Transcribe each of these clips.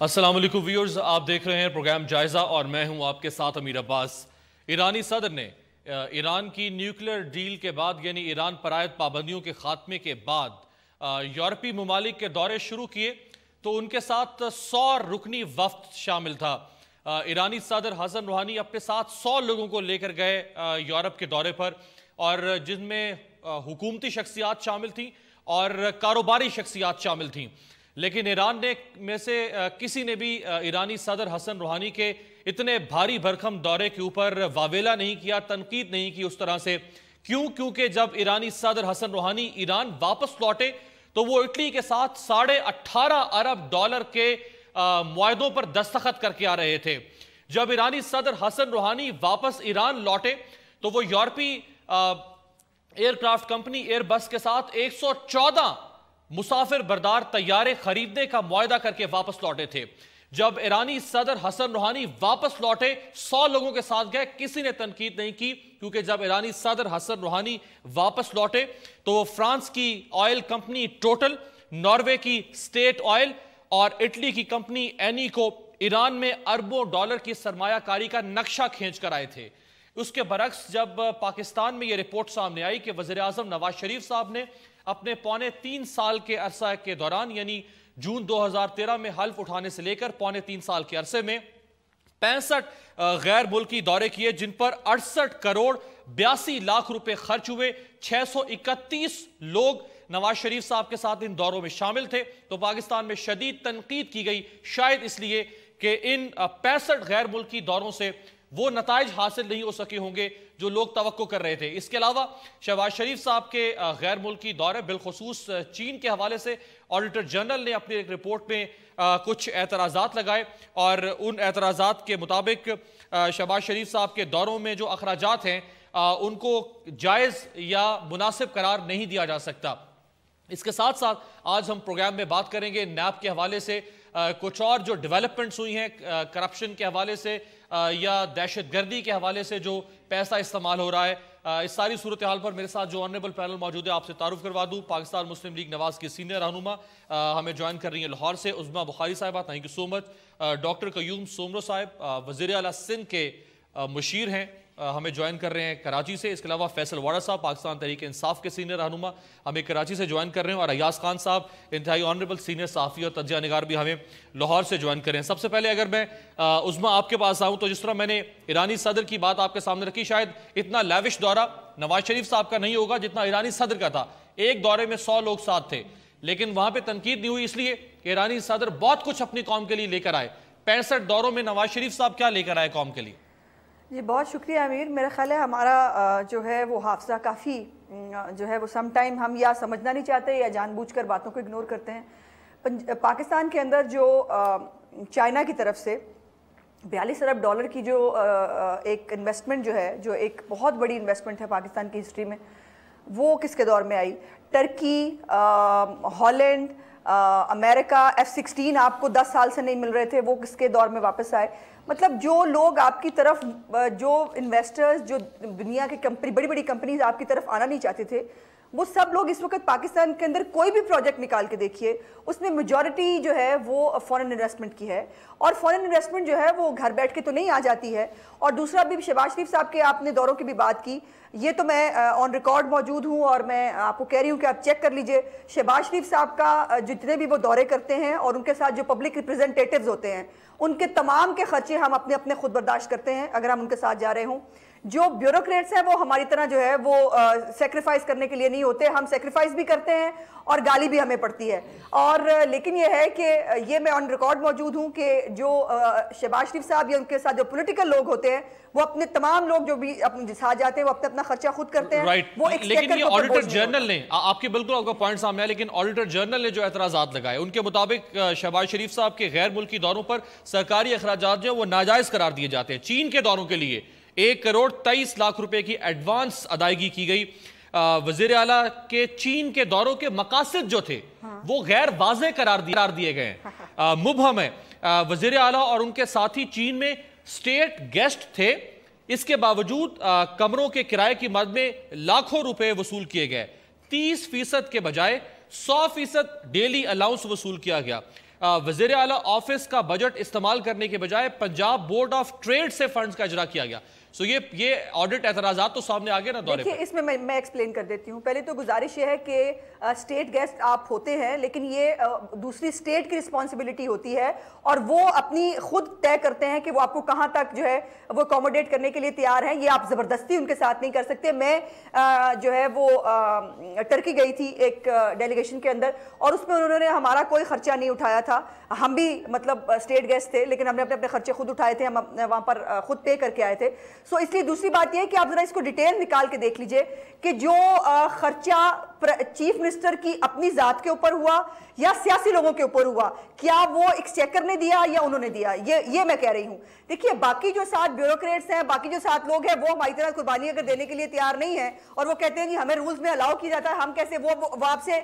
السلام علیکم ویورز، آپ دیکھ رہے ہیں پروگرام جائزہ اور میں ہوں آپ کے ساتھ امیر عباس۔ ایرانی صدر نے ایران کی نیوکلیر ڈیل کے بعد یعنی ایران پر عائد پابندیوں کے خاتمے کے بعد یورپی ممالک کے دورے شروع کیے تو ان کے ساتھ 100 رکنی وفد شامل تھا۔ ایرانی صدر حسن روحانی اپنے ساتھ 100 لوگوں کو لے کر گئے یورپ کے دورے پر، اور جن میں حکومتی شخصیات شامل تھیں اور کاروباری شخصیات شامل تھیں، لیکن ایران میں سے کسی نے بھی ایرانی صدر حسن روحانی کے اتنے بھاری بھرکم دورے کے اوپر واویلا نہیں کیا، تنقید نہیں کی اس طرح سے۔ کیونکہ جب ایرانی صدر حسن روحانی ایران واپس لوٹے تو وہ اٹلی کے ساتھ $18.5 ارب کے معاہدوں پر دستخط کر کے آ رہے تھے۔ جب ایرانی صدر حسن روحانی واپس ایران لوٹے تو وہ یورپی ایئر کرافٹ کمپنی ایئر بس کے ساتھ 114 مسافر بردار طیارے خریدنے کا معاہدہ کر کے واپس لوٹے تھے۔ جب ایرانی صدر حسن روحانی واپس لوٹے 100 لوگوں کے ساتھ گئے، کسی نے تنقید نہیں کی، کیونکہ جب ایرانی صدر حسن روحانی واپس لوٹے تو وہ فرانس کی آئل کمپنی ٹوٹل، ناروے کی سٹیٹ آئل اور اٹلی کی کمپنی اینی کو ایران میں اربوں ڈالر کی سرمایہ کاری کا نقشہ کھینچ کر آئے تھے۔ اس کے برعکس جب پاکستان میں یہ رپورٹ سامنے آئی کہ وزیر اعظم نواز شریف صاحب نے اپنے پونے 3 سال کے عرصہ کے دوران یعنی جون 2013 میں حلف اٹھانے سے لے کر پونے 3 سال کے عرصے میں 65 غیر ملکی دورے کیے، جن پر 68 کروڑ 82 لاکھ روپے خرچ ہوئے، 631 لوگ نواز شریف صاحب کے ساتھ ان دوروں میں شامل تھے، تو پاکستان میں شدید تنقید کی گئی، شاید اس لیے کہ ان 65 غیر ملکی دوروں سے وہ نتائج حاصل نہیں ہو سکے ہوں گے جو لوگ توقع کر رہے تھے۔ اس کے علاوہ شہباز شریف صاحب کے غیر ملکی دورے بالخصوص چین کے حوالے سے آڈیٹر جنرل نے اپنی ایک رپورٹ میں کچھ اعتراضات لگائے، اور ان اعتراضات کے مطابق شہباز شریف صاحب کے دوروں میں جو اخراجات ہیں ان کو جائز یا مناسب قرار نہیں دیا جا سکتا۔ اس کے ساتھ ساتھ آج ہم پروگرام میں بات کریں گے نیب کے حوالے سے کچھ اور جو ڈیولپمنٹس ہوئی ہیں کرپشن کے حوالے سے یا دہشت گردی کے حوالے سے جو پیسہ استعمال ہو رہا ہے۔ اس ساری صورتحال پر میرے ساتھ جو آنریبل پینل موجود ہے آپ سے تعارف کروا دوں۔ پاکستان مسلم لیگ نواز کی سینئر رہنما ہمیں جوائن کر رہی ہیں لاہور سے عظمیٰ بخاری صاحبہ، thank you so much. Doctor Qayyum Soomro صاحب وزیر اعلیٰ سندھ کے مشیر ہیں، ہمیں جوائن کر رہے ہیں کراچی سے۔ اس کے علاوہ فیصل واڑا صاحب پاکستان تحریک انصاف کے سینئر رہنما ہمیں کراچی سے جوائن کر رہے ہیں، اور ایاز خان صاحب انتہائی آنریبل سینئر صحافی اور تجزیہ نگار بھی ہمیں لاہور سے جوائن کر رہے ہیں۔ سب سے پہلے اگر میں عظمیٰ آپ کے پاس آؤں تو جس طرح میں نے ایرانی صدر کی بات آپ کے سامنے رکھی، شاید اتنا لیوش دورہ نواز شریف صاحب کا نہیں ہوگا جتنا ایرانی صدر کا تھا۔ ایک دورے میں 100 لوگ ساتھ تھے، لیکن وہاں پہ تنقید نہیں ہوئی، اس لیے کہ ایرانی صدر بہت کچھ اپنی قوم کے لیے لے کر آئے۔ 65 دوروں میں نواز شریف صاحب کیا لے کر آئے قوم کے لیے؟ جی بہت شکریہ امیر۔ میرا خیال ہے ہمارا جو ہے وہ حافظہ کافی جو ہے وہ سم ٹائم ہم یا سمجھنا نہیں چاہتے یا جان بوجھ کر باتوں کو اگنور کرتے ہیں۔ پاکستان کے اندر جو چائنا کی طرف سے $42 ارب کی جو ایک انویسٹمنٹ جو ہے، جو ایک بہت بڑی انویسٹمنٹ ہے پاکستان کی ہسٹری میں، وہ کس کے دور میں آئی؟ ٹرکی، ہالینڈ، امریکہ، F-16 آپ کو 10 سال سے نہیں مل رہے تھے، وہ کس کے دور میں واپس آئے؟ مطلب جو لوگ آپ کی طرف، جو انویسٹرز، جو دنیا کی بڑی بڑی کمپنیز آپ کی طرف آنا نہیں چاہتے تھے، وہ سب لوگ اس وقت پاکستان کے اندر کوئی بھی پروجیکٹ نکال کے دیکھیے، اس میں میجورٹی جو ہے وہ فورن انویسٹمنٹ کی ہے، اور فورن انویسٹمنٹ جو ہے وہ گھر بیٹھ کے تو نہیں آ جاتی ہے۔ اور دوسرا بھی شہباز شریف صاحب کے آپ نے دوروں کی بھی بات کی، یہ تو میں آن ریکارڈ موجود ہوں اور میں آپ کو کہہ رہی ہوں کہ آپ چیک کر لیجئے، شہباز شریف صاحب کا جتنے بھی وہ دورے کرتے ہیں اور ان کے ساتھ جو پبلک ریپریزنٹیٹیوز ہوتے ہیں، ان کے تمام کے خرچے ہم اپنے خود برداشت کرتے ہیں اگر ہم ان کے ساتھ جا رہے ہوں۔ جو بیوروکریٹس ہیں وہ ہماری طرح جو ہے وہ سیکریفائز کرنے کے لیے نہیں ہوتے، ہم سیکریفائز بھی کرتے ہیں اور گالی بھی ہمیں پڑتی ہے، اور لیکن یہ ہے کہ یہ میں آن ریکارڈ موجود ہوں کہ جو شہباز شریف صاحب یا ان کے ساتھ جو پولیٹیکل لوگ ہوتے ہیں وہ اپنے تمام لوگ جو بھی اپنے ساتھ جاتے ہیں وہ اپنا خرچہ خود کرتے ہیں۔ لیکن یہ آڈیٹر جنرل نے آپ کے بالکل آپ کا پوائنٹ سامنے آیا، لیکن آڈیٹر جنرل نے جو اعتراضات لگائے ان کے مطابق شہباز شریف صاحب کے غیر ملکی دوروں پر سرکاری اخراجات جو وہ ناجائز قرار دیے جاتے ہیں۔ چین کے دوروں کے لیے 1 کروڑ 23 لاکھ روپے کی ایڈوانس ادائیگی کی گئی۔ وزیر اعلیٰ کے چین کے دوروں کے مقاصد جو تھے وہ غیر واضح قرار دیے گئے ہیں، مبہم ہے۔ وزیر اعلیٰ اور ان کے ساتھی چین میں اسٹیٹ گیسٹ تھے، اس کے باوجود کمروں کے کرائے کی مد میں لاکھوں روپے وصول کیے گئے، 30% کے بجائے 100% ڈیلی الاؤنس وصول کیا گیا۔ وزیر اعلیٰ آفس کا بجٹ استعمال کرنے کے بجائے پنجاب بورڈ آف ٹریڈ سے فنڈز کا اجرا کیا گیا. سو یہ آڈٹ اعتراضات تو سامنے آگے نا دورے دیکھیں اس میں میں ایکسپلین کر دیتی ہوں. پہلے تو گزارش یہ ہے کہ اسٹیٹ گیسٹ آپ ہوتے ہیں لیکن یہ دوسری اسٹیٹ کی رسپانسبلٹی ہوتی ہے اور وہ اپنی خود طے کرتے ہیں کہ وہ آپ کو کہاں تک جو ہے وہ اکوموڈیٹ کرنے کے لیے تیار ہیں. یہ آپ زبردستی ان کے ساتھ نہیں کر سکتے. میں جو ہے وہ ٹرکی گئی تھی ایک ڈیلیگیشن کے اندر اور اس میں انہوں نے ہمارا کوئی خرچہ نہیں اٹھایا تھا. ہم بھی مطلب اسٹیٹ گیسٹ تھے لیکن ہم نے اپنے خرچے خود اٹھائے تھے. ہم وہاں پر خود پے کر کے آئے تھے. سو اس لیے دوسری بات یہ ہے کہ آپ ذرا اس کو ڈیٹیل نکال کے دیکھ لیجئے کہ جو خرچہ چیف منسٹر کی اپنی ذات کے اوپر ہوا یا سیاسی لوگوں کے اوپر ہوا, کیا وہ ایکسچیکر نے دیا یا انہوں نے دیا, یہ میں کہہ رہی ہوں. دیکھیے باقی جو 7 بیوروکریٹس ہیں, باقی جو 7 لوگ ہیں, وہ ہماری طرح قربانی اگر دینے کے لیے تیار نہیں ہیں اور وہ کہتے ہیں جی ہمیں رولز میں الاؤ کیا جاتا ہے, ہم کیسے وہ آپ سے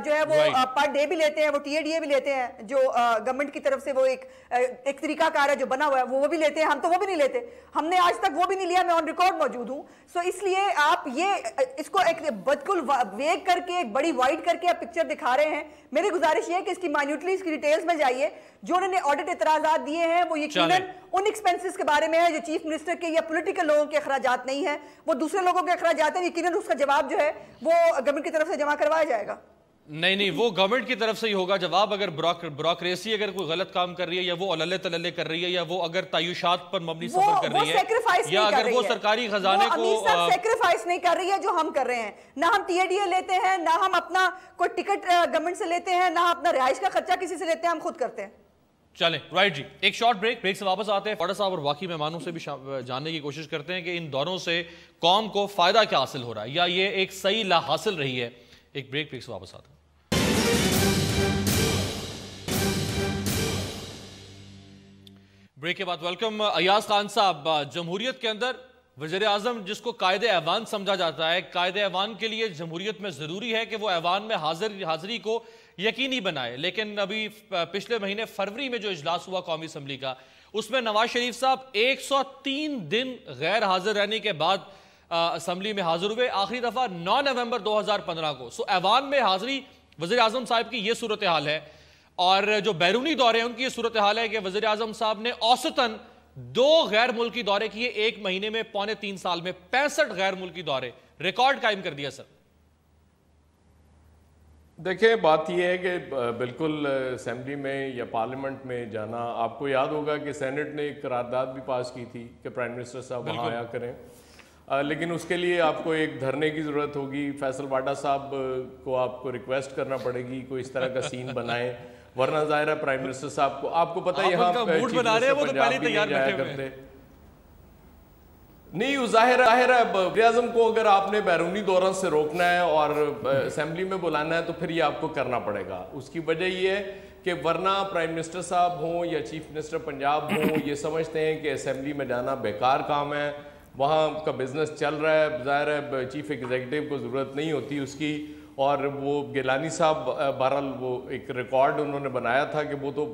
جو ہے وہ پر ڈے بھی لیتے ہیں, وہ ٹی اے ڈی اے بھی لیتے ہیں جو گورنمنٹ کی طرف سے وہ ایک طریقہ کار ہے جو بنا ہوا ہے, وہ بھی لیتے ہیں. ہم تو وہ بھی نہیں لیتے, ہم نے آج تک وہ بھی نہیں لیا. میں آن ریکارڈ موجود ہوں. سو اس لیے آپ یہ اس کو ایک بالکل ویگ کر کے ایک بڑی وائڈ کر کے آپ پکچر دکھا رہے ہیں. میری گزارش یہ ہے کہ اس کی مائنیوٹلی اس کی ڈیٹیلز میں جائیے. جو انہوں نے آڈٹ اعتراضات دیے ہیں وہ یقیناً ان ایکسپینسز کے بارے میں ہے جو چیف منسٹر کے یا پولیٹیکل لوگوں کے اخراجات نہیں ہیں, وہ دوسرے لوگوں کے اخراجات ہیں. یقیناً اس کا جواب جو ہے وہ گورنمنٹ کی طرف سے جمع کروایا جائے گا. نہیں وہ گورنمنٹ کی طرف سے ہی ہوگا جواب. اگر بیوروکریسی اگر کوئی غلط کام کر رہی ہے یا وہ عللے تللے کر رہی ہے یا وہ اگر تعیشات پر مبنی سفر کر رہی ہے یا اگر وہ سرکاری خزانے کو سیکریفائس نہیں کر رہی ہے جو ہم کر رہے ہیں. نہ ہم ٹی اے ڈی اے لیتے ہیں, نہ ہم اپنا کوئی ٹکٹ گورنمنٹ سے لیتے ہیں, نہ اپنا رہائش کا خرچہ کسی سے لیتے ہیں, ہم خود کرتے ہیں. چلیں رائٹ جی, ایک شارٹ بریک سے واپس آتے ہیں. فوڈا صاحب اور واقعی مہمانوں سے بھی جاننے کی کوشش کرتے ہیں کہ ان دوروں سے قوم کو فائدہ کیا حاصل ہو رہا ہے یا یہ ایک صحیح لا حاصل رہی ہے. ایک بریک سے واپس آتے ہیں. بریک کے بعد ویلکم. ایاز خان صاحب, جمہوریت کے اندر وزیر اعظم جس کو قائد ایوان سمجھا جاتا ہے, قائد ایوان کے لیے جمہوریت میں ضروری ہے کہ وہ ایوان میں حاضری کو یقینی بنائے. لیکن ابھی پچھلے مہینے فروری میں جو اجلاس ہوا قومی اسمبلی کا, اس میں نواز شریف صاحب 103 دن غیر حاضر رہنے کے بعد اسمبلی میں حاضر ہوئے, آخری دفعہ 9 نومبر 2015 کو. سو ایوان میں حاضری وزیر اعظم صاحب کی یہ صورتحال ہے, اور جو بیرونی دورے ہیں ان کی یہ صورتحال ہے کہ وزیر اعظم صاحب نے اوسطاً 2 غیر ملکی دورے کیے ایک مہینے میں, پونے 3 سال میں 65 غیر ملکی دورے, ریکارڈ قائم کر دیا. سر دیکھیں بات یہ ہے کہ بالکل اسمبلی میں یا پارلیمنٹ میں جانا, آپ کو یاد ہوگا کہ سینٹ نے ایک قرارداد بھی پاس کی تھی کہ پرائم منسٹر صاحب وہاں آیا کریں, لیکن اس کے لیے آپ کو ایک دھرنے کی ضرورت ہوگی. فیصل واڈا صاحب کو آپ کو ریکویسٹ کرنا پڑے گی کوئی اس طرح کا سین بنائیں, ورنہ ظاہر ہے پرائم منسٹر صاحب کو آپ کو پتہ ہے یہاں پنجاب بھی نہیں جایا کرتے. نہیں ظاہر ہے وزیر اعظم کو اگر آپ نے بیرونی دوروں سے روکنا ہے اور اسمبلی میں بلانا ہے تو پھر یہ آپ کو کرنا پڑے گا. اس کی وجہ یہ ہے کہ ورنہ پرائم منسٹر صاحب ہوں یا چیف منسٹر پنجاب ہوں یہ سمجھتے ہیں کہ اسمبلی میں جانا بیکار کام ہے, وہاں کا بزنس چل رہا ہے. ظاہر ہے چیف ایگزیکٹو کو ضرورت نہیں ہوتی اس کی, اور وہ گیلانی صاحب بہرحال وہ ایک ریکارڈ انہوں نے بنایا تھا کہ وہ تو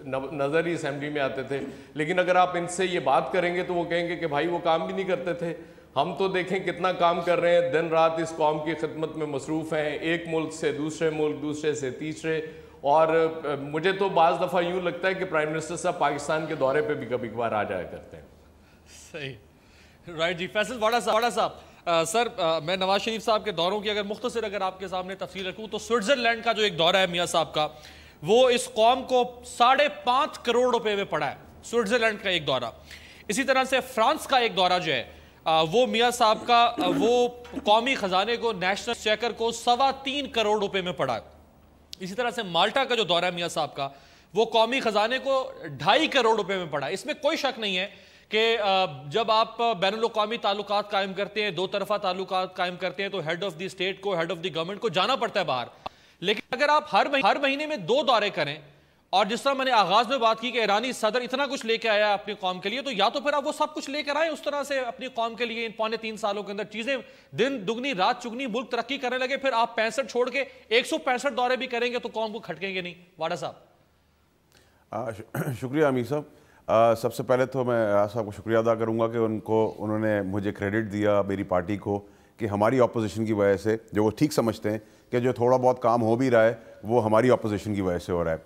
نظر ہی اسمبلی میں آتے تھے. لیکن اگر آپ ان سے یہ بات کریں گے تو وہ کہیں گے کہ بھائی وہ کام بھی نہیں کرتے تھے, ہم تو دیکھیں کتنا کام کر رہے ہیں, دن رات اس قوم کی خدمت میں مصروف ہیں, ایک ملک سے دوسرے ملک, دوسرے سے تیسرے. اور مجھے تو بعض دفعہ یوں لگتا ہے کہ پرائم منسٹر صاحب پاکستان کے دورے پہ بھی کبھی کبھار آ جایا کرتے ہیں. صحیح رائٹ جی. فیصل واڈا صاحب, سر میں نواز شریف صاحب کے دوروں کی اگر مختصر اگر آپ کے سامنے تفصیل رکھوں تو سوئٹزرلینڈ کا جو ایک دورہ ہے میاں صاحب کا, وہ اس قوم کو 5.5 کروڑ روپے میں پڑا ہے, سوئٹزرلینڈ کا ایک دورہ. اسی طرح سے فرانس کا ایک دورہ جو ہے وہ میاں صاحب کا وہ قومی خزانے کو, نیشنل چیکر کو 3.25 کروڑ روپے میں پڑا ہے. اسی طرح سے مالٹا کا جو دورہ ہے میاں صاحب کا وہ قومی خزانے کو 2.5 کروڑ روپے میں پڑا ہے. اس میں کوئی شک نہیں ہے کہ جب آپ بین الاقوامی تعلقات قائم کرتے ہیں, 2 طرفہ تعلقات قائم کرتے ہیں, تو ہیڈ آف دی اسٹیٹ کو, ہیڈ آف دی گورنمنٹ کو جانا پڑتا ہے باہر. لیکن اگر آپ ہر مہینے میں 2 دورے کریں, اور جس طرح میں نے آغاز میں بات کی کہ ایرانی صدر اتنا کچھ لے کے آیا اپنی قوم کے لیے, تو یا تو پھر آپ وہ سب کچھ لے کر آئیں اس طرح سے اپنی قوم کے لیے. ان پونے 3 سالوں کے اندر چیزیں دن دگنی رات چگنی, ملک ترقی کرنے لگے, پھر آپ 65 چھوڑ کے 165 دورے بھی کریں گے تو قوم کو کھٹکیں گے نہیں. واڈا صاحب. شکریہ امیر صاحب. سب سے پہلے تو میں ایاز صاحب کو شکریہ ادا کروں گا کہ انہوں نے مجھے کریڈٹ دیا, میری پارٹی کو, کہ ہماری اپوزیشن کی وجہ سے, جو وہ ٹھیک سمجھتے ہیں کہ جو تھوڑا بہت کام ہو بھی رہا ہے وہ ہماری اپوزیشن کی وجہ سے ہو رہا ہے.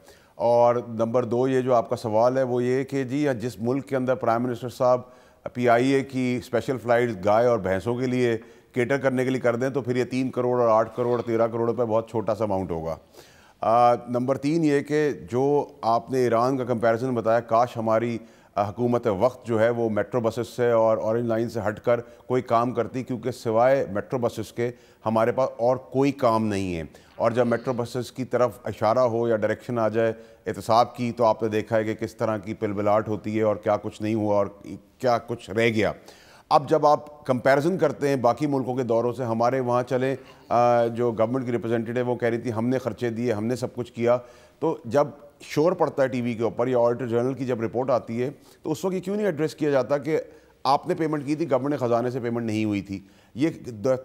اور نمبر 2 یہ جو آپ کا سوال ہے وہ یہ کہ جی جس ملک کے اندر پرائم منسٹر صاحب PIA کی اسپیشل فلائٹس گائے اور بھینسوں کے لیے کیٹر کرنے کے لیے کر دیں تو پھر یہ 3 کروڑ اور 8 کروڑ 13 کروڑ روپے بہت چھوٹا سا اماؤنٹ ہوگا. نمبر 3 یہ کہ جو آپ نے ایران کا کمپیریزن بتایا، کاش ہماری حکومت وقت جو ہے وہ میٹرو بسز سے اور اورنج لائن سے ہٹ کر کوئی کام کرتی، کیونکہ سوائے میٹرو بسز کے ہمارے پاس اور کوئی کام نہیں ہے. اور جب میٹرو بسز کی طرف اشارہ ہو یا ڈائریکشن آ جائے احتساب کی تو آپ نے دیکھا ہے کہ کس طرح کی پلبلاہٹ ہوتی ہے اور کیا کچھ نہیں ہوا اور کیا کچھ رہ گیا. اب جب آپ کمپیریزن کرتے ہیں باقی ملکوں کے دوروں سے، ہمارے وہاں چلیں جو گورنمنٹ کی ریپرزینٹیٹیو وہ کہہ رہی تھی ہم نے خرچے دیے، ہم نے سب کچھ کیا. تو جب شور پڑتا ہے ٹی وی کے اوپر یا آڈیٹر جنرل کی جب رپورٹ آتی ہے تو اس وقت یہ کیوں نہیں ایڈریس کیا جاتا کہ آپ نے پیمنٹ کی تھی، گورنمنٹ خزانے سے پیمنٹ نہیں ہوئی تھی؟ یہ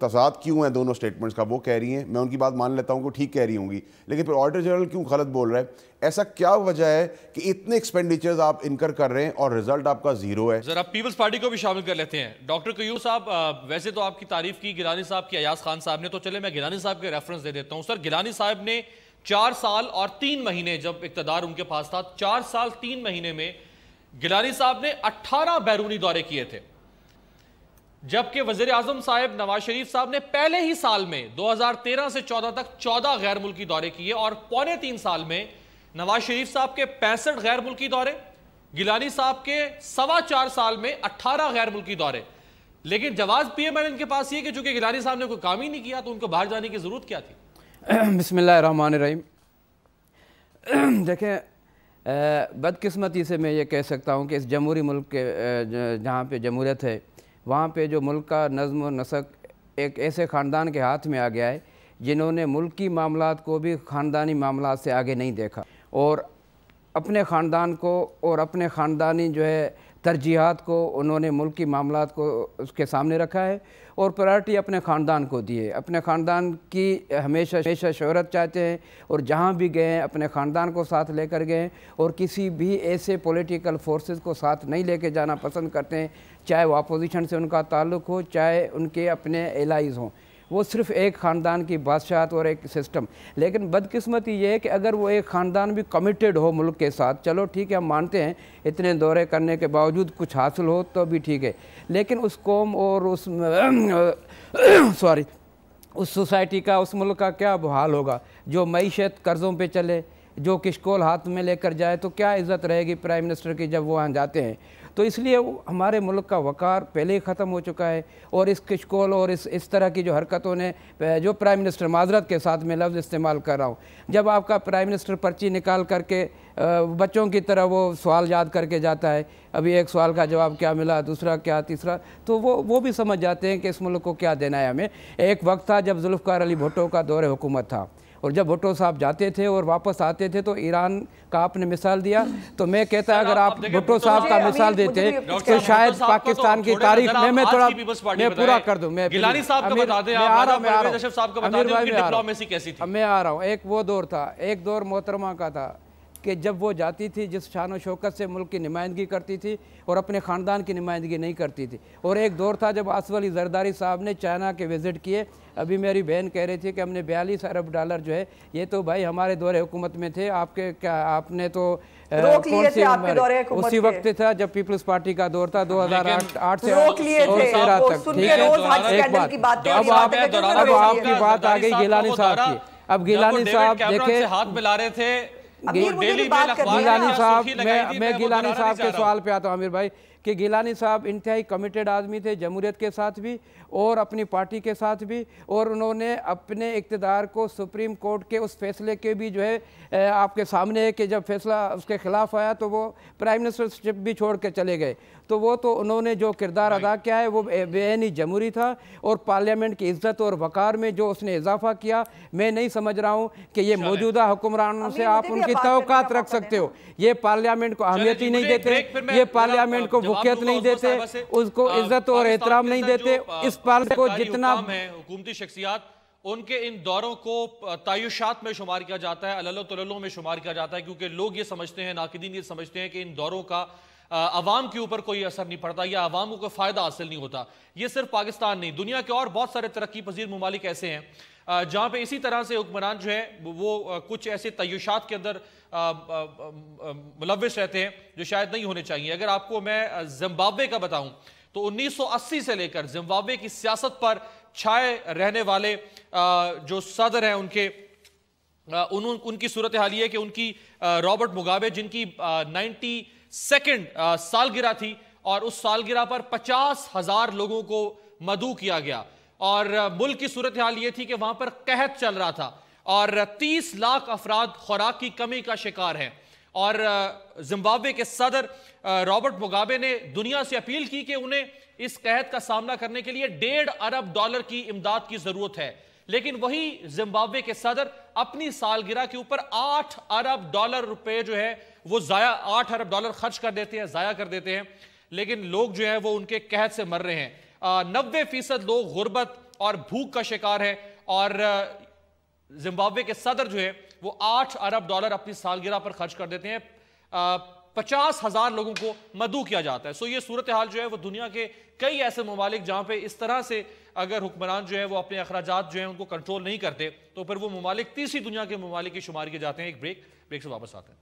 تضاد کیوں ہے دونوں سٹیٹمنٹس کا؟ وہ کہہ رہی ہیں، میں ان کی بات مان لیتا ہوں کہ ٹھیک کہہ رہی ہوں گی، لیکن پھر آڈیٹر جنرل کیوں غلط بول رہا ہے؟ ایسا کیا وجہ ہے کہ اتنے ایکسپینڈیچرز آپ انکر کر رہے ہیں اور رزلٹ آپ کا 0 ہے؟ ذرا پیپلز پارٹی کو بھی شامل کر لیتے ہیں. ڈاکٹر قیوم صاحب، ویسے تو آپ کی تعریف کی گیلانی صاحب کی، ایاز خان صاحب نے، تو چلے میں گیلانی صاحب کے ریفرنس دے دیتا ہوں. سر، گیلانی صاحب نے 4 سال اور 3 مہینے جب اقتدار ان کے پاس تھا، 4 سال 3 مہینے میں گیلانی صاحب نے 18 بیرونی دورے کیے تھے، جبکہ وزیر اعظم صاحب نواز شریف صاحب نے پہلے ہی سال میں 2013 سے 14 تک 14 غیر ملکی دورے کیے، اور پونے 3 سال میں نواز شریف صاحب کے 65 غیر ملکی دورے، گیلانی صاحب کے 4.25 سال میں 18 غیر ملکی دورے. لیکن جواز پی ایم ایل ان کے پاس یہ کہ چونکہ گیلانی صاحب نے کوئی کام ہی نہیں کیا تو ان کو باہر جانے کی ضرورت کیا تھی؟ بسم اللہ الرحمن الرحیم. دیکھیں، بدقسمتی سے میں یہ کہہ سکتا ہوں کہ اس جمہوری ملک کے جہاں پہ جمہوریت ہے وہاں پہ جو ملک کا نظم و نسق ایک ایسے خاندان کے ہاتھ میں آ گیا ہے جنہوں نے ملکی معاملات کو بھی خاندانی معاملات سے آگے نہیں دیکھا، اور اپنے خاندان کو اور اپنے خاندانی جو ہے ترجیحات کو انہوں نے ملکی معاملات کو اس کے سامنے رکھا ہے اور پرائرٹی اپنے خاندان کو دی ہے. اپنے خاندان کی ہمیشہ شہرت چاہتے ہیں اور جہاں بھی گئے ہیں اپنے خاندان کو ساتھ لے کر گئے ہیں اور کسی بھی ایسے پولیٹیکل فورسز کو ساتھ نہیں لے کے جانا پسند کرتے ہیں، چاہے وہ اپوزیشن سے ان کا تعلق ہو چاہے ان کے اپنے الائز ہوں. وہ صرف ایک خاندان کی بادشاہت اور ایک سسٹم. لیکن بدقسمتی یہ ہے کہ اگر وہ ایک خاندان بھی کمیٹڈ ہو ملک کے ساتھ، چلو ٹھیک ہے، ہم مانتے ہیں اتنے دورے کرنے کے باوجود کچھ حاصل ہو تو بھی ٹھیک ہے، لیکن اس قوم اور اس اس سوسائٹی کا، اس ملک کا کیا حال ہوگا جو معیشت قرضوں پہ چلے، جو کشکول ہاتھ میں لے کر جائے؟ تو کیا عزت رہے گی پرائم منسٹر کی جب وہ وہاں جاتے ہیں؟ تو اس لیے ہمارے ملک کا وقار پہلے ہی ختم ہو چکا ہے، اور اس کشکول اور اس طرح کی جو حرکتوں نے جو پرائم منسٹر، معذرت کے ساتھ میں لفظ استعمال کر رہا ہوں، جب آپ کا پرائم منسٹر پرچی نکال کر کے بچوں کی طرح وہ سوال یاد کر کے جاتا ہے، ابھی ایک سوال کا جواب کیا ملا، دوسرا کیا، تیسرا، تو وہ بھی سمجھ جاتے ہیں کہ اس ملک کو کیا دینا ہے ہمیں. ایک وقت تھا جب ذوالفقار علی بھٹو کا دور حکومت تھا، اور جب بھٹو صاحب جاتے تھے اور واپس آتے تھے تو ایران کا آپ نے مثال دیا، تو میں کہتا اگر آپ بھٹو صاحب کا مثال دیتے تو شاید پاکستان کی تاریخ میں تھوڑا میں پورا کر دوں. میں آ رہا ہوں. ایک وہ دور تھا، ایک دور محترمہ کا تھا کہ جب وہ جاتی تھی جس شان و شوکت سے ملک کی نمائندگی کرتی تھی اور اپنے خاندان کی نمائندگی نہیں کرتی تھی، اور ایک دور تھا جب آصف علی زرداری صاحب نے چائنا کے وزٹ کیے. ابھی میری بہن کہہ رہی تھی کہ ہم نے 42 ارب ڈالر جو ہے، یہ تو بھائی ہمارے دور حکومت میں تھے، آپ نے تو اسی وقت تھا جب پیپلز پارٹی کا دور تھا 2008 سے 2013 تک. ٹھیک ہے، ایک بات اب آپ کی بات آ گئی گیلانی صاحب کی. اب گیلانی صاحب دیکھیں، ہاتھ ملا رہے تھے گیلانی صاحب، میں گیلانی صاحب کے سوال پہ آتا ہوں عامر بھائی، کہ گیلانی صاحب انتہائی کمیٹڈ آدمی تھے جمہوریت کے ساتھ بھی اور اپنی پارٹی کے ساتھ بھی، اور انہوں نے اپنے اقتدار کو سپریم کورٹ کے اس فیصلے کے بھی جو ہے آپ کے سامنے ہے کہ جب فیصلہ اس کے خلاف آیا تو وہ پرائم منسٹرشپ بھی چھوڑ کے چلے گئے. تو وہ تو انہوں نے جو کردار ادا کیا ہے وہ بے عینی جمہوری تھا، اور پارلیمنٹ کی عزت اور وقار میں جو اس نے اضافہ کیا، میں نہیں سمجھ رہا ہوں کہ یہ موجودہ حکمرانوں سے آپ ان کی توقعات رکھ سکتے ہو. یہ پارلیمنٹ کو اہمیت ہی نہیں دیتے، یہ پارلیمنٹ کو وقت نہیں دیتے، اس کو عزت اور احترام نہیں دیتے. اس پارلیمنٹ کو جتنا حکومتی شخصیات، ان کے ان دوروں کو تعیشات میں شمار کیا جاتا ہے، علل و تللوں میں شمار کیا جاتا ہے، کیونکہ لوگ یہ سمجھتے ہیں، ناقدین یہ سمجھتے ہیں کہ ان دوروں کا عوام کے اوپر کوئی اثر نہیں پڑتا یا عوام کو کوئی فائدہ حاصل نہیں ہوتا. یہ صرف پاکستان نہیں، دنیا کے اور بہت سارے ترقی پذیر ممالک ایسے ہیں جہاں پہ اسی طرح سے حکمران جو ہیں وہ کچھ ایسے تعیشات کے اندر ملوث رہتے ہیں جو شاید نہیں ہونے چاہیے. اگر آپ کو میں زمبابوے کا بتاؤں تو 1980 سے لے کر زمبابوے کی سیاست پر چھائے رہنے والے جو صدر ہیں ان کی صورتحال یہ ہے کہ ان کی رابرٹ مگابے جن کی 92 سالگرہ تھی اور اس سالگرہ پر 50,000 لوگوں کو مدعو کیا گیا اور ملک کی صورتحال یہ تھی کہ وہاں پر قحط چل رہا تھا اور 30 لاکھ افراد خوراک کی کمی کا شکار ہیں اور زمبابوے کے صدر رابرٹ مگابے نے دنیا سے اپیل کی کہ انہیں اس قحط کا سامنا کرنے کے لیے $1.5 ارب کی امداد کی ضرورت ہے. لیکن وہی زمبابوے کے صدر اپنی سالگرہ کے اوپر $8 ارب روپے جو ہے وہ $8 ارب خرچ کر دیتے ہیں, ضائع کر دیتے ہیں. لیکن لوگ جو ہیں وہ ان کے قحط سے مر رہے ہیں. 90% لوگ غربت اور بھوک کا شکار ہیں اور زمبابوے کے صدر جو ہے وہ $8 ارب اپنی سالگرہ پر خرچ کر دیتے ہیں. 50,000 لوگوں کو مدعو کیا جاتا ہے. سو یہ صورتحال جو ہے وہ دنیا کے کئی ایسے ممالک جہاں پہ اس طرح سے اگر حکمران جو ہے وہ اپنے اخراجات جو ہیں ان کو کنٹرول نہیں کرتے تو پھر وہ ممالک تیسری دنیا کے ممالک کی شمار کیے جاتے ہیں. ایک بریک سے واپس آتے ہیں.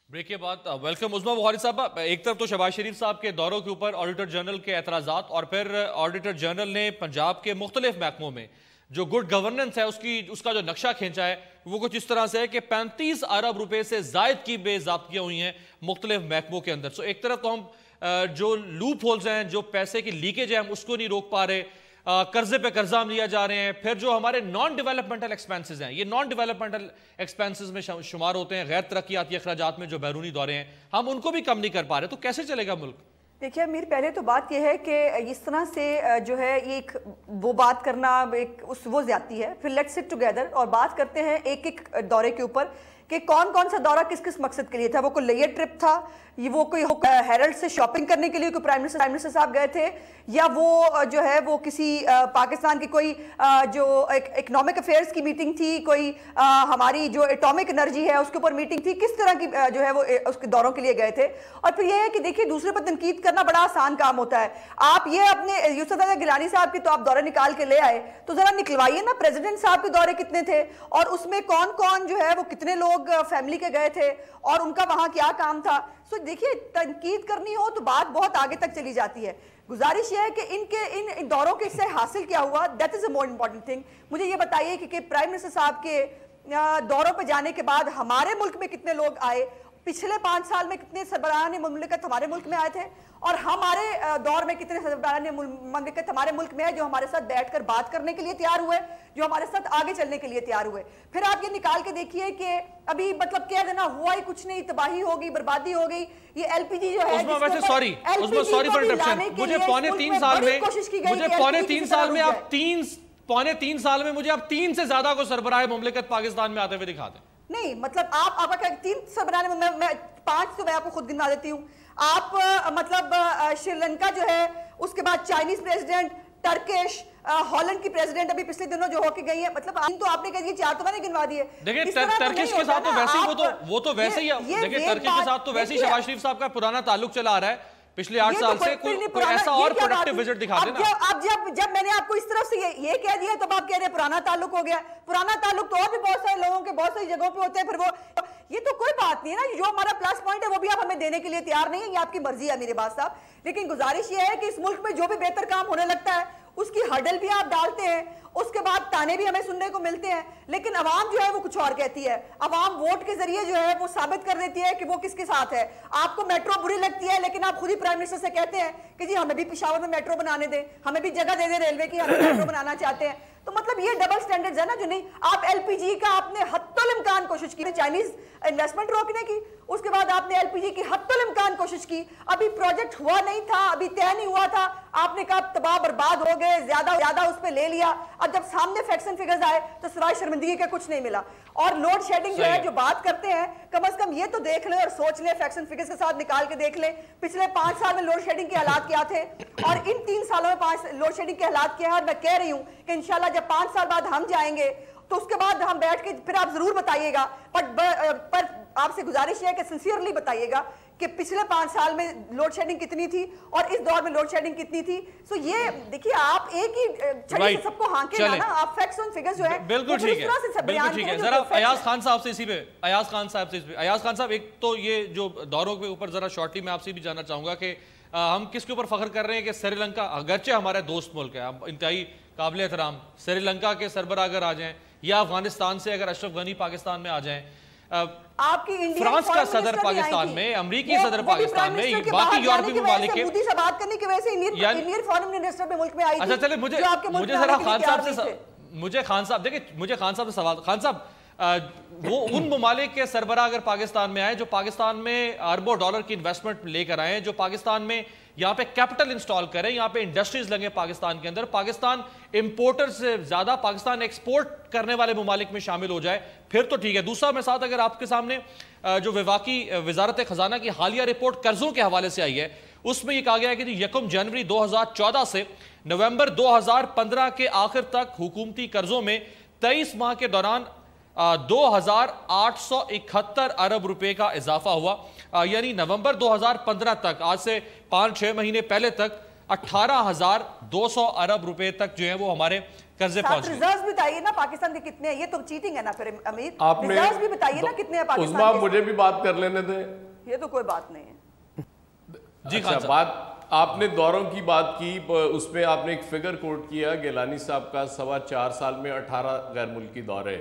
بریک کے بعد ویلکم. عظمیٰ بخاری صاحب, ایک طرف تو شہباز شریف صاحب کے دوروں کے اوپر آڈیٹر جنرل کے اعتراضات اور پھر آڈیٹر جنرل نے پنجاب کے مختلف محکموں میں جو گڈ گورننس ہے اس کا جو نقشہ کھینچا ہے وہ کچھ اس طرح سے ہے کہ 35 ارب روپے سے زائد کی بے ضابطگیاں ہوئی ہیں مختلف محکموں کے اندر. سو ایک طرف تو ہم جو لوپ ہولز ہیں, جو پیسے کی لیکیج ہے, ہم اس کو نہیں روک پا رہے, قرضے پہ قرضہ ہم لیا جا رہے ہیں. پھر جو ہمارے نان ڈیولپمنٹل ایکسپینسز ہیں, یہ نان ڈیولپمنٹل ایکسپینسز میں شمار ہوتے ہیں, غیر ترقیاتی اخراجات میں جو بیرونی دورے ہیں, ہم ان کو بھی کم نہیں کر پا رہے. تو کیسے چلے گا ملک؟ دیکھیے امیر, پہلے تو بات یہ ہے کہ اس طرح سے جو ہے ایک وہ بات کرنا وہ زیادتی ہے. پھر لیٹس سٹ ٹوگیدر اور بات کرتے ہیں ایک ایک دورے کے اوپر کہ کون کون سا دورہ کس کس مقصد کے لیے تھا. وہ کوئی لیئر ٹرپ تھا, وہ کوئی ہیرلڈ سے شاپنگ کرنے کے لیے کوئی پرائم منسٹر صاحب گئے تھے, یا وہ جو ہے وہ کسی پاکستان کی کوئی جو اکنامک افیئرز کی میٹنگ تھی, کوئی ہماری جو ایٹامک انرجی ہے اس کے اوپر میٹنگ تھی, کس طرح کی جو ہے وہ اس کے دوروں کے لیے گئے تھے. اور پھر یہ ہے کہ دیکھیے دوسرے پر تنقید کرنا بڑا آسان کام ہوتا ہے. آپ یہ اپنے یوسف رضا گیلانی صاحب کی تو آپ دورے نکال کے لے آئے, تو ذرا نکلوائیے نا پریزیڈنٹ صاحب کے دورے کتنے تھے اور اس میں کون کون جو ہے وہ کتنے لوگ فیملی کے گئے تھے اور ان کا وہاں کیا کام تھا. سو دیکھیے تنقید کرنی ہو تو بات بہت آگے تک چلی جاتی ہے. گزارش یہ ہے کہ ان دوروں کے سے حاصل کیا ہوا, that is a more important thing. مجھے یہ بتائیے کہ پرائم منسٹر صاحب کے دوروں پہ جانے کے بعد ہمارے ملک میں کتنے لوگ آئے, پچھلے 5 سال میں کتنے سربراہان مملکت ہمارے ملک میں آئے تھے, اور ہمارے دور میں کتنے سربراہان مملکت ہمارے ملک میں ہے جو ہمارے ساتھ بیٹھ کر بات کرنے کے لیے تیار ہوئے, جو ہمارے ساتھ آگے چلنے کے لیے تیار ہوئے. پھر آپ یہ نکال کے دیکھیے کہ ابھی مطلب کہہ دینا ہوا ہی کچھ نہیں, تباہی ہو گئی, بربادی ہو گئی. یہ ایل پی جی جو ہے سوری فار انٹرپشن, مجھے پونے 3 سال میں مجھے اب 3 سے زیادہ کو سربراہ مملکت پاکستان میں آتے ہوئے دکھا دیں. نہیں مطلب آپ کا 3 سربراہ, میں 5 تو میں آپ کو خود گنوا دیتی ہوں. آپ مطلب شری لنکا جو ہے, اس کے بعد چائنیز پریزیڈنٹ, ٹرکش, ہالینڈ کی پریزیڈنٹ ابھی پچھلے دنوں جو ہو کے گئی ہے, مطلب تو آپ نے کہہ دیا 4 تو میں نے گنوا دیے. دیکھیں ٹرکش کے ساتھ تو ویسے ہی وہ تو ویسے ہی, دیکھیں ٹرکش کے ساتھ تو ویسے ہی شہباز شریف صاحب کا پرانا تعلق چلا آ رہا ہے پچھلے 8 سال سے. کوئی ایسا اور پروڈکٹیو وزٹ دکھا دینا. اب جب میں نے آپ کو اس طرف سے یہ کہہ دیا تب آپ کہہ رہے ہیں پرانا تعلق ہو گیا. پرانا تعلق تو اور بھی بہت سارے لوگوں کے بہت ساری جگہوں پہ ہوتے ہیں. پھر وہ یہ تو کوئی بات نہیں ہے نا, جو ہمارا پلس پوائنٹ ہے وہ بھی آپ ہمیں دینے کے لیے تیار نہیں ہے, یہ آپ کی مرضی ہے میرے باز صاحب. لیکن گزارش یہ ہے کہ اس ملک میں جو بھی بہتر کام ہونے لگتا ہے اس کی ہرڈل بھی آپ ڈالتے ہیں, اس کے بعد تانے بھی ہمیں سننے کو ملتے ہیں, لیکن عوام جو ہے وہ کچھ اور کہتی ہے. عوام ووٹ کے ذریعے جو ہے وہ ثابت کر دیتی ہے کہ وہ کس کے ساتھ ہے. آپ کو میٹرو بری لگتی ہے, لیکن آپ خود ہی پرائم منسٹر سے کہتے ہیں کہ جی ہمیں بھی پشاور میں میٹرو بنانے دیں, ہمیں بھی جگہ دے دیں ریلوے کی, ہم میٹرو بنانا چاہتے ہیں. تو مطلب یہ ڈبل سٹینڈرڈز ہے نا جو نہیں. آپ ایل پی جی کا آپ نے حتی الامکان کوشش کی چائنیز انویسٹمنٹ روکنے کی, اس کے بعد آپ نے ایل پی جی کی حتی الامکان کوشش کی, ابھی پروجیکٹ ہوا نہیں تھا, ابھی طے نہیں ہوا تھا, آپ نے کہا تباہ برباد ہو گئے, زیادہ اس پہ لے لیا. اب جب سامنے فیکٹس اینڈ فگرز آئے تو سوائے شرمندگی کا کچھ نہیں ملا. اور لوڈ شیڈنگ جو ہے جو بات کرتے ہیں, کم از کم یہ تو دیکھ لیں اور سوچ لیں, فیکٹس اینڈ فگرز کے ساتھ نکال کے دیکھ لیں پچھلے 5 سال میں لوڈ شیڈنگ کے حالات کیا تھے اور ان 3 سالوں میں لوڈ شیڈنگ کے حالات کیا ہے. اور میں کہہ رہی ہوں کہ انشاءاللہ جب 5 سال بعد ہم جائیں گے تو اس کے بعد ہم بیٹھ کے پھر آپ ضرور بتائیے گا, پر آپ سے گزارش ہے کہ سنسیئرلی بتائیے گا کہ پچھلے 5 سال میں لوڈ شیڈنگ کتنی تھی اور اس دور میں لوڈ شیڈنگ کتنی تھی. سو یہ دیکھیے آپ ایک ہی چھڑی سے سب کو ہانکے نا, آپ فیکٹس اور فگرز جو ہے بالکل ٹھیک ہے, بالکل ٹھیک ہے. ذرا ایاز خان صاحب سے اسی پہ, ایاز خان صاحب ایک تو یہ جو دوروں کے اوپر ذرا شارٹلی میں آپ سے بھی جاننا چاہوں گا کہ ہم کس کے اوپر فخر کر رہے ہیں کہ سری لنکا اگرچہ ہمارے دوست ملک ہے, انتہائی قابل احترام, سری لنکا کے سربراہ اگر آ جائیں یا افغانستان سے اگر اشرف غنی پاکستان میں آ جائیں, فرانس کا صدر پاکستان میں, امریکی صدر پاکستان میں, باقی یورپی ممالک کے مودی سے بات کرنے کی وجہ سے انڈین فارن منسٹر ملک میں آئی تھی. اچھا چلے مجھے ذرا خان صاحب سے, مجھے خان صاحب سے سوال, خان صاحب وہ ان ممالک کے سربراہ اگر پاکستان میں آئے جو پاکستان میں اربوں ڈالر کی انویسٹمنٹ لے کر آئے, جو پاکستان میں یہاں پہ کیپٹل انسٹال کریں, یہاں پہ انڈسٹریز لگیں پاکستان کے اندر, پاکستان امپورٹر سے زیادہ پاکستان ایکسپورٹ کرنے والے ممالک میں شامل ہو جائے, پھر تو ٹھیک ہے. دوسرا میں ساتھ اگر آپ کے سامنے جو وفاقی وزارت خزانہ کی حالیہ رپورٹ قرضوں کے حوالے سے آئی ہے, اس میں یہ کہا گیا ہے کہ 1 جنوری 2014 سے نومبر 2015 کے آخر تک حکومتی قرضوں میں 23 ماہ کے دوران 2,871 ارب روپے کا اضافہ ہوا, یعنی نومبر 2015 تک, آج سے 5-6 مہینے پہلے تک 18,200 ارب روپے تک جو ہیں وہ ہمارے قرضے پہنچ گئے. ریزروز بھی بتائیے نا پاکستان کے کتنے ہیں, یہ تو چیٹنگ ہے نا پھر امیر. ریزروز بھی بتائیے نا کتنے ہیں پاکستان کے. عظمیٰ مجھے بھی بات کر لینے دیں. یہ تو کوئی بات نہیں ہے. جی خان صاحب, بات آپ نے دوروں کی بات کی, اس میں آپ نے ایک فگر کوٹ کیا گیلانی صاحب کا, 4.25 سال میں 18 غیر ملکی دورے,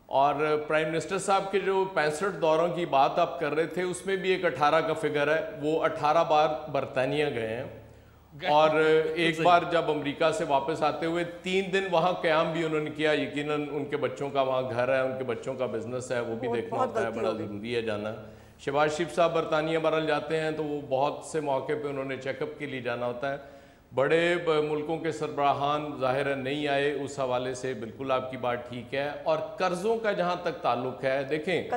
اور پرائم منسٹر صاحب کے جو 65 دوروں کی بات آپ کر رہے تھے اس میں بھی ایک 18 کا فگر ہے, وہ 18 بار برطانیہ گئے ہیں, اور ایک بار جب امریکہ سے واپس آتے ہوئے 3 دن وہاں قیام بھی انہوں نے کیا. یقیناً ان کے بچوں کا وہاں گھر ہے, ان کے بچوں کا بزنس ہے, وہ بھی دیکھنا ہوتا ہے, بڑا ضروری ہے جانا. شہباز شریف صاحب برطانیہ برل جاتے ہیں تو وہ بہت سے موقع پہ انہوں نے چیک اپ کے لیے جانا ہوتا ہے. بڑے ملکوں کے سربراہان ظاہر نہیں آئے, اس حوالے سے بالکل آپ کی بات ٹھیک ہے. اور قرضوں کا جہاں تک تعلق ہے, دیکھیں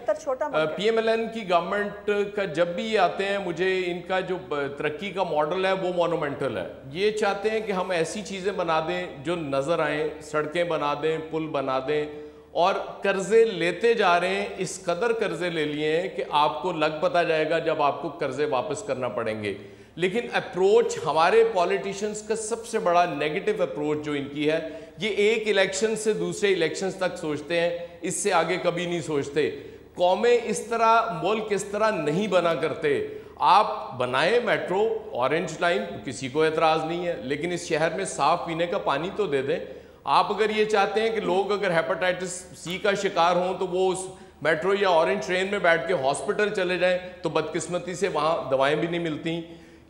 پی ایم ایل این کی گورنمنٹ کا جب بھی یہ آتے ہیں, مجھے ان کا جو ترقی کا ماڈل ہے وہ مونومنٹل ہے. یہ چاہتے ہیں کہ ہم ایسی چیزیں بنا دیں جو نظر آئیں, سڑکیں بنا دیں, پل بنا دیں, اور قرضے لیتے جا رہے ہیں. اس قدر قرضے لے لیے ہیں کہ آپ کو لگ پتہ جائے گا جب آپ کو قرضے واپس کرنا پڑیں گے. لیکن اپروچ ہمارے پولیٹیشنز کا سب سے بڑا نیگیٹو اپروچ جو ان کی ہے, یہ ایک الیکشن سے دوسرے الیکشنز تک سوچتے ہیں, اس سے آگے کبھی نہیں سوچتے. قومیں اس طرح, ملک اس طرح نہیں بنا کرتے. آپ بنائیں میٹرو, اورنج لائن, کسی کو اعتراض نہیں ہے, لیکن اس شہر میں صاف پینے کا پانی تو دے دیں. آپ اگر یہ چاہتے ہیں کہ لوگ اگر ہیپاٹائٹس سی کا شکار ہوں تو وہ اس میٹرو یا اورنج ٹرین میں بیٹھ کے ہاسپٹل چلے جائیں, تو بدقسمتی سے وہاں دوائیں بھی نہیں ملتی.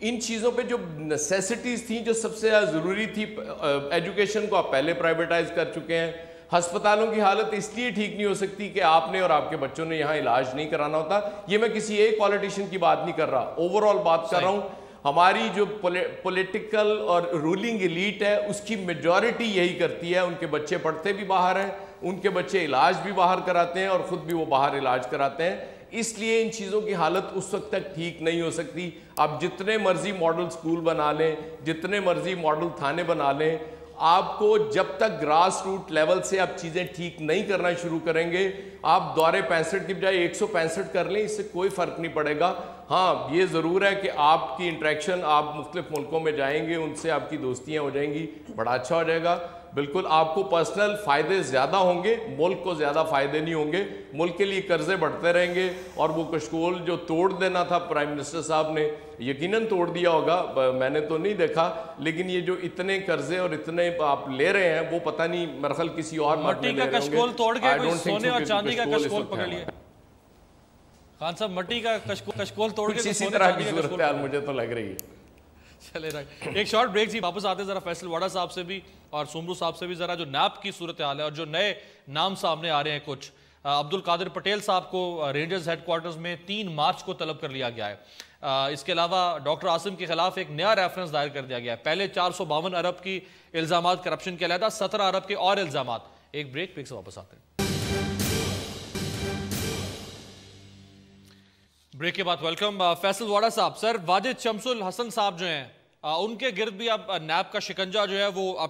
ان چیزوں پہ جو نیسیسٹیز تھیں, جو سب سے زیادہ ضروری تھی, ایجوکیشن کو آپ پہلے پرائیویٹائز کر چکے ہیں. ہسپتالوں کی حالت اس لیے ٹھیک نہیں ہو سکتی کہ آپ نے اور آپ کے بچوں نے یہاں علاج نہیں کرانا ہوتا. یہ میں کسی ایک پولیٹیشین کی بات نہیں کر رہا, اوور آل بات کر رہا ہوں. ہماری جو پولیٹیکل اور رولنگ ایلیٹ ہے اس کی میجورٹی یہی کرتی ہے. ان کے بچے پڑھتے بھی باہر ہیں, ان کے بچے علاج بھی باہر کراتے ہیں, اور خود بھی وہ باہر علاج کراتے ہیں. اس لیے ان چیزوں کی حالت اس وقت تک ٹھیک نہیں ہو سکتی. آپ جتنے مرضی ماڈل سکول بنا لیں, جتنے مرضی ماڈل تھانے بنا لیں, آپ کو جب تک گراس روٹ لیول سے آپ چیزیں ٹھیک نہیں کرنا شروع کریں گے, آپ دورے 65 کی بجائے 165 کر لیں, اس سے کوئی فرق نہیں پڑے گا. ہاں یہ ضرور ہے کہ آپ کی انٹریکشن, آپ مختلف ملکوں میں جائیں گے, ان سے آپ کی دوستیاں ہو جائیں گی, بڑا اچھا ہو جائے گا. بالکل آپ کو پرسنل فائدے زیادہ ہوں گے, ملک کو زیادہ فائدے نہیں ہوں گے. ملک کے لیے قرضے بڑھتے رہیں گے, اور وہ کشکول جو توڑ دینا تھا پرائم منسٹر صاحب نے یقیناً توڑ دیا ہوگا, میں نے تو نہیں دیکھا, لیکن یہ جو اتنے قرضے اور اتنے آپ لے رہے ہیں وہ پتہ نہیں میرے خیال کسی اور مٹی کا کشکول توڑ کے کوئی سونے اور چاندی کا کشکول پکڑ لیا. خان صاحب مٹی کا کشکول توڑ کے اسی طرح کی صورتحال مجھے تو لگ رہی ہے. چلے رائٹ, ایک شارٹ بریک تھی, واپس آتے ذرا فیصل واڈا صاحب سے بھی اور سومرو صاحب سے بھی ذرا جو نیب کی صورتحال ہے اور جو نئے نام سامنے آ رہے ہیں. کچھ عبد القادر پٹیل صاحب کو رینجرز ہیڈ کوارٹرز میں 3 مارچ کو طلب کر لیا گیا ہے. اس کے علاوہ ڈاکٹر عاصم کے خلاف ایک نیا ریفرنس دائر کر دیا گیا ہے. پہلے 452 ارب کی الزامات کرپشن کے علیحدہ, 17 ارب کے اور الزامات. ایک بریک سے واپس آتے ہیں. بریک کے بعد ویلکم. فیصل واڈا صاحب, سر واجد شمس الحسن صاحب جو ہیں ان کے گرد بھی اب نیب کا شکنجہ جو ہے وہ اب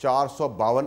452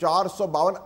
452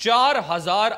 4,000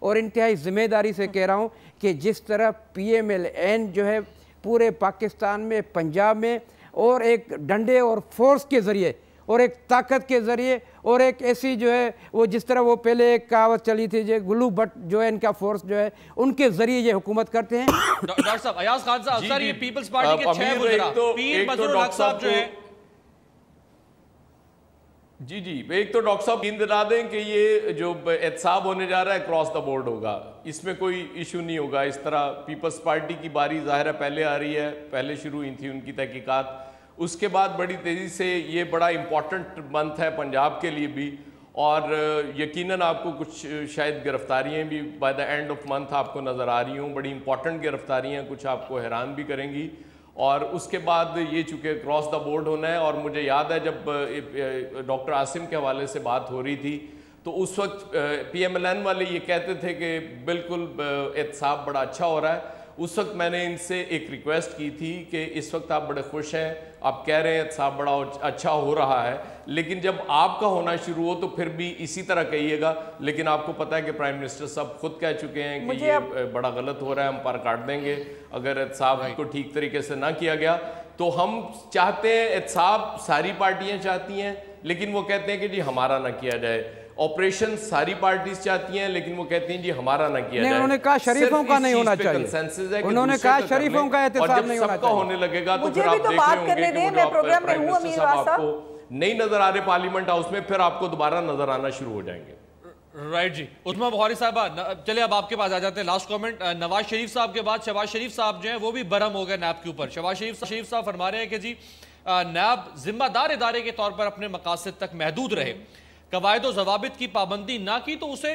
اور انتہائی ذمہ داری سے کہہ رہا ہوں کہ جس طرح PMLN جو ہے پورے پاکستان میں، پنجاب میں، اور ایک ڈنڈے اور فورس کے ذریعے اور ایک طاقت کے ذریعے اور ایک ایسی جو ہے وہ جس طرح وہ پہلے ایک کہاوت چلی تھی جو گلو بٹ جو ہے ان کا فورس جو ہے ان کے ذریعے یہ حکومت کرتے ہیں۔ ڈاکٹر صاحب ایاز خان صاحب، سر یہ پیپلز پارٹی کے 6 وزراء پیر منظور الحق صاحب جو ہے، جی ایک تو ڈاکٹر صاحب یقین دلا دیں کہ یہ جو احتساب ہونے جا رہا ہے کراس دا بورڈ ہوگا، اس میں کوئی ایشو نہیں ہوگا۔ اس طرح پیپلز پارٹی کی باری ظاہر ہے پہلے آ رہی ہے، پہلے شروع ہوئی تھی ان کی تحقیقات، اس کے بعد بڑی تیزی سے یہ بڑا امپورٹنٹ منتھ ہے پنجاب کے لیے بھی، اور یقیناً آپ کو کچھ شاید گرفتاریاں بھی by the and of month آپ کو نظر آ رہی ہوں، بڑی امپورٹنٹ گرفتاریاں، کچھ آپ کو حیران بھی کریں گی۔ اور اس کے بعد یہ چونکہ کراس دا بورڈ ہونا ہے، اور مجھے یاد ہے جب ڈاکٹر عاصم کے حوالے سے بات ہو رہی تھی تو اس وقت PMLN والے یہ کہتے تھے کہ بالکل احتساب بڑا اچھا ہو رہا ہے۔ اس وقت میں نے ان سے ایک ریکویسٹ کی تھی کہ اس وقت آپ بڑے خوش ہیں، آپ کہہ رہے ہیں احتساب بڑا اچھا ہو رہا ہے، لیکن جب آپ کا ہونا شروع ہو تو پھر بھی اسی طرح کہیے گا۔ لیکن آپ کو پتہ ہے کہ پرائم منسٹر صاحب خود کہہ چکے ہیں کہ یہ بڑا غلط ہو رہا ہے، ہم پر کاٹ دیں گے اگر احتساب کو ٹھیک طریقے سے نہ کیا گیا۔ تو ہم چاہتے ہیں احتساب، ساری پارٹیاں چاہتی ہیں، لیکن وہ کہتے ہیں کہ جی ہمارا نہ کیا جائے۔ آپریشن ساری پارٹیز چاہتی ہیں، لیکن وہ کہتی ہیں جی ہمارا نہ کیا جائے۔ انہوں نے کہا شریفوں کا نہیں ہونا چاہیے، انہوں نے کہا شریفوں کا احتساب نہیں ہونا چاہیے۔ اور جب سب کا ہونے لگے گا تو پھر آپ دیکھ رہے ہوں گے کہ وہ پرائم منسٹر صاحب آپ کو نہیں نظر آ رہے پارلیمنٹ ہاؤس میں، پھر آپ کو دوبارہ نظر آنا شروع ہو جائیں گے۔ رائٹ جی، عثمہ بخاری صاحبہ، چلے اب آپ کے پاس آ جاتے ہیں۔ لاسٹ کامنٹ، نواز شریف صاحب کے بعد شہباز شریف صاحب جو ہیں وہ بھی برہم ہو گئے نیب کے اوپر۔ شہباز شریف صاحب فرما رہے ہیں کہ جی نیب ذمہ دار ادارے کے طور پر اپنے مقاصد تک محدود رہے، قواعد و ضوابط کی پابندی نہ کی تو اسے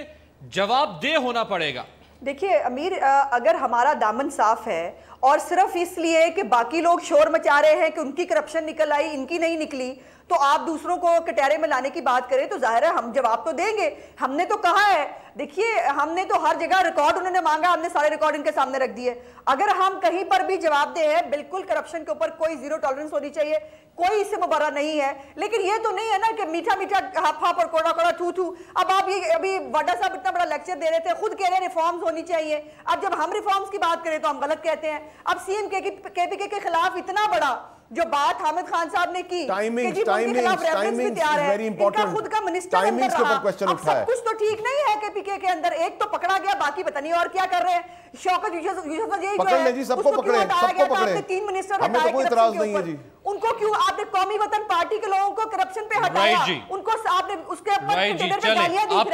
جواب دہ ہونا پڑے گا۔ دیکھیے امیر، اگر ہمارا دامن صاف ہے اور صرف اس لیے کہ باقی لوگ شور مچا رہے ہیں کہ ان کی کرپشن نکل آئی، ان کی نہیں نکلی، تو آپ دوسروں کو کٹہرے میں لانے کی بات کریں تو ظاہر ہے ہم جواب تو دیں گے۔ ہم نے تو کہا ہے، دیکھیے ہم نے تو ہر جگہ ریکارڈ انہوں نے مانگا، ہم نے سارے ریکارڈ ان کے سامنے رکھ دیے۔ اگر ہم کہیں پر بھی جواب دے ہیں، بالکل کرپشن کے اوپر کوئی زیرو ٹالرنس ہونی چاہیے، کوئی اس سے مبرہ نہیں ہے۔ لیکن یہ تو نہیں ہے نا کہ میٹھا میٹھا ہاپ ہاپ اور کوڑا کوڑا تھو تھو۔ اب آپ یہ ابھی وڈا صاحب اتنا بڑا لیکچر دے رہے تھے، خود کہہ رہے ہیں ریفارمز ہونی چاہیے۔ اب جب ہم ریفارمز کی بات کریں تو ہم غلط کہتے ہیں۔ اب CM KPK کے خلاف اتنا بڑا جو بات حامد خان صاحب نے کی کہ جی ان کے خلاف ریفرنس بھی تیار ہے، ان کا خود کا منسٹر اندر رہا۔ اب سب کچھ تو ٹھیک نہیں ہے KPK کے اندر، ایک تو پکڑا گیا، باقی پتہ نہیں اور کیا کر رہے ہیں۔ شوکت یوسف یہی جو ہے اس کو کیوں ہٹایا گیا تھا؟ آپ نے 3 منسٹر ہٹائے کرپشن کے اوپر، ان کو کیوں آپ نے قومی وطن پارٹی کے لوگوں کو کرپشن پہ ہٹایا؟ ان کو آپ نے اس کے اوپر جنر پہ گالیاں دی، آپ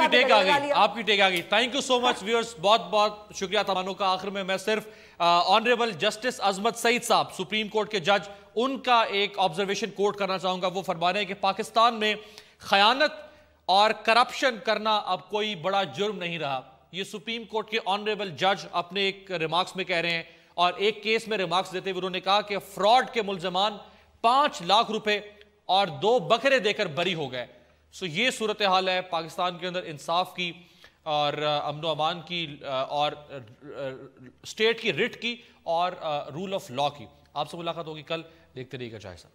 کی ٹیک آ گئی۔ Thank you so much viewers, بہت بہت شکریہ تماموں کا۔ آخر میں صرف آنریبل جسٹس عظمت سعید صاحب سپریم کورٹ کے جج، ان کا ایک آبزرویشن کوٹ کرنا چاہوں گا۔ وہ فرما رہے ہیں کہ پاکستان میں خیانت اور کرپشن کرنا اب کوئی بڑا جرم نہیں رہا۔ یہ سپریم کورٹ کے آنریبل جج اپنے ایک ریمارکس میں کہہ رہے ہیں، اور ایک کیس میں ریمارکس دیتے ہوئے انہوں نے کہا کہ فراڈ کے ملزمان 5 لاکھ روپے اور 2 بکرے دے کر بری ہو گئے۔ یہ صورتحال ہے پاکستان کے اندر انصاف کی اور امن و امان کی اور اسٹیٹ کی رٹ کی اور رول آف لا کی۔ آپ سے ملاقات ہوگی کل، دیکھتے رہیے گا جائزہ۔